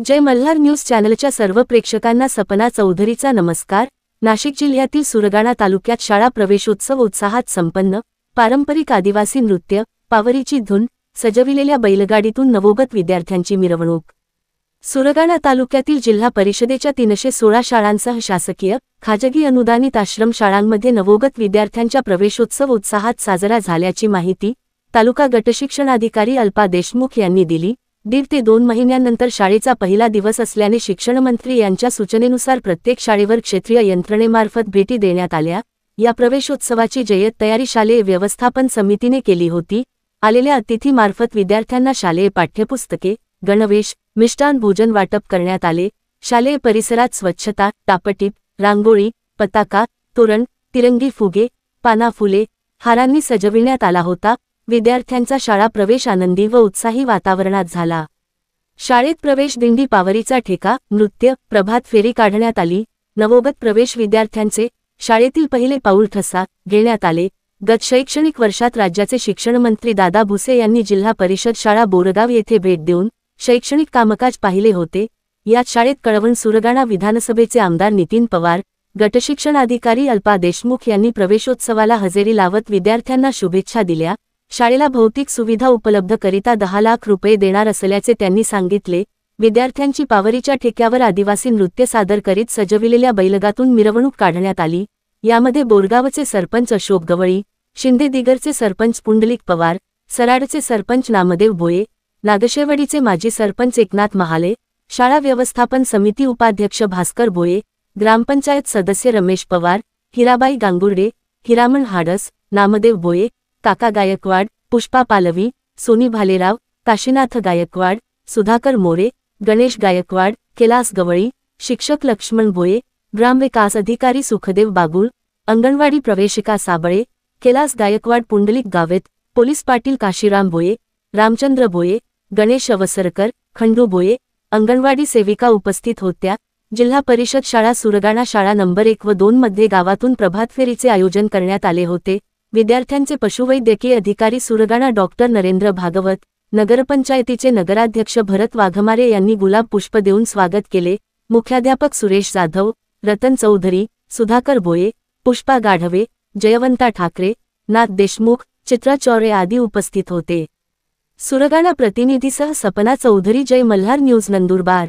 जय Malhar news चॅनलच्या सर्व प्रेक्षकांना सपना चौधरीचा नमस्कार। नाशिक जिल्ह्यातील सुरगाणा तालुक्यात शाळा प्रवेशोत्सव उत्साहात संपन्न। पारंपरिक आदिवासी नृत्य, पावरीची धून, सजविलेल्या बैलगाडीतून नवोगत विद्यार्थ्यांची मिरवणूक। सुरगाणा तालुक्यातील जिल्हा परिषदेच्या 316 शाळांसह शासकीय, खाजगी अनुदानित आश्रम शाळांमध्ये नवोगत विद्यार्थ्यांचा प्रवेशोत्सव उत्साहात साजरा झाल्याची माहिती तालुका गटशिक्षणाधिकारी अल्पा देशमुख यांनी दिली। 1.5 ते 2 महिन्यांनंतर शाळेचा पहिला दिवस असल्याने शिक्षणमंत्री यांच्या सूचनेनुसार प्रत्येक शाळेवर क्षेत्रीय यंत्रणेमार्फत भेटी देण्यात आल्या। या प्रवेशोत्सवाची जय्यत तयारी शालेय व्यवस्थापन समितीने केली होती। आलेल्या अतिथीमार्फत विद्यार्थ्यांना शालेय पाठ्यपुस्तके, गणवेश, मिष्टान्न भोजन वाटप करण्यात आले। शालेय परिसरात स्वच्छता, टापटीप, रांगोळी, पताका, तोरण, तिरंगी फुगे, पाना फुले, हारांनी सजविण्यात आला होता। विद्यार्थ्यांचा शाळा प्रवेश आनंदी व उत्साही वातावरणात झाला। शाळेत प्रवेश दिंडी, पावरीचा ठेका, नृत्य, प्रभात फेरी काढण्यात आली। नवोगत प्रवेश विद्यार्थ्यांचे शाळेतील पहिले पाऊल ठसा घेण्यात आले। गत शैक्षणिक वर्षात राज्याचे शिक्षणमंत्री दादा भुसे यांनी जिल्हा परिषद शाळा बोरगाव येथे भेट देऊन शैक्षणिक कामकाज पाहिले होते। यात शाळेत कळवण सुरगाणा विधानसभेचे आमदार नितीन पवार, गटशिक्षणाधिकारी अल्पा देशमुख यांनी प्रवेशोत्सवाला हजेरी लावत विद्यार्थ्यांना शुभेच्छा दिल्या। शाळेला भौतिक सुविधा उपलब्ध करिता 10 लाख रुपये देणार असल्याचे त्यांनी सांगितले। विद्यार्थ्यांची पावरीच्या ठेक्यावर आदिवासी नृत्य सादर करीत सजविलेल्या बैलगाडीतून मिरवणूक काढण्यात आली। यामध्ये बोरगावचे सरपंच अशोक गवळी, शिंदे दिगरचे सरपंच पुंडलिक पवार, सराडचे सरपंच नामदेव भोये, नागशेवाडीचे माजी सरपंच एकनाथ महाले, शाळा व्यवस्थापन समिती उपाध्यक्ष भास्कर भोये, ग्रामपंचायत सदस्य रमेश पवार, हिराबाई गांगुर्डे, हिरामण हाडस, नामदेव भोये, काका गायकवाड, पुष्पा पालवी, सोनी भालेराव, काशीनाथ गायकवाड, सुधाकर मोरे, गणेश गायकवाड, कैलास गवळी, शिक्षक लक्ष्मण भोये, ग्रामविकास अधिकारी सुखदेव बागुल, अंगणवाडी प्रवेशिका साबळे, कैलास गायकवाड, पुंडलिक गावेत, पोलीस पाटील काशीराम भोये, रामचंद्र भोये, गणेश अवसरकर, खंडू भोये, अंगणवाडी सेविका उपस्थित होत्या। जिल्हा परिषद शाळा सुरगाणा शाळा नंबर 1 व 2 मध्ये गावातून प्रभात फेरीचे आयोजन करण्यात आले होते। विद्यार्थ्यांचे पशुवैद्यकीय अधिकारी सुरगाणा डॉक्टर नरेंद्र भागवत, नगरपंचायतीचे नगराध्यक्ष भरत वाघमारे यांनी गुलाब पुष्प देऊन स्वागत केले। मुख्याध्यापक सुरेश जाधव, रतन चौधरी, सुधाकर भोये, पुष्पा गाढवे, जयवंता ठाकरे, नाथ देशमुख, चित्रा चौरे आदी उपस्थित होते। सुरगाणा प्रतिनिधीसह सपना चौधरी, जय मल्हार न्यूज, नंदुरबार।